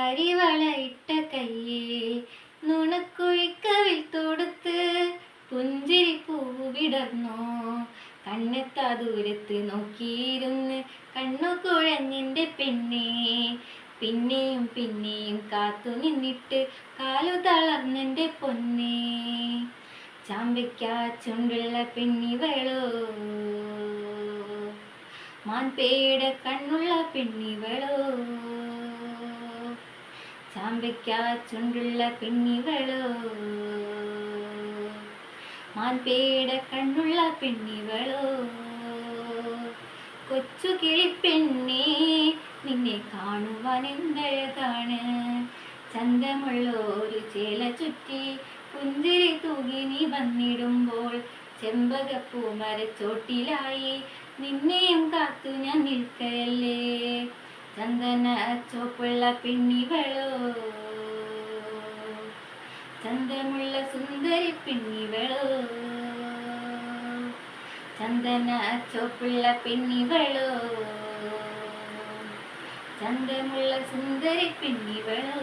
കരിവള ഇട്ട കയ്യേ നുണക്കുഴിക്കവിൽ തൊടുത്ത് പുഞ്ചിരി പൂവിടർന്നോ കണ്ണെത്താ ദൂരത്ത് നോക്കിയിരുന്ന് കണ്ണു കുഴഞ്ഞെൻ്റെ പെണ്ണേ പിന്നെയും പിന്നെയും കാത്തു നിന്നിട്ട് കാലു തളർന്നെൻ്റെ പൊന്നേ ചാമ്പയ്ക്കാ ചുണ്ടുള്ള പെണ്ണിവളോ മാൻപേട കണ്ണുള്ള പെണ്ണിവളോ ചാമ്പയ്ക്കാ ചുണ്ടുള്ള പെണ്ണിവളോ മാൻപേട കണ്ണുള്ള പെണ്ണിവളോ കൊച്ചു കിളിപ്പെണ്ണേ നിന്നെ കാണുവാൻ എന്തഴകാണ് ചന്തമുള്ള ഒരു ചേല ചുറ്റി പുഞ്ചിരി തൂകി നീ വന്നിടുമ്പോൾ ചെമ്പകപ്പൂ മരച്ചോട്ടിലായി നിന്നെയും കാത്തു ഞാൻ നിൽക്കയല്ലേ ചന്ദന ചോപ്പുള്ള പെണ്ണിവളോ ചന്തമുള്ള സുന്ദരി പെണ്ണിവളോ ചന്ദന ചോപ്പുള്ള പെണ്ണിവളോ ചന്തമുള്ള സുന്ദരി പെണ്ണിവളോ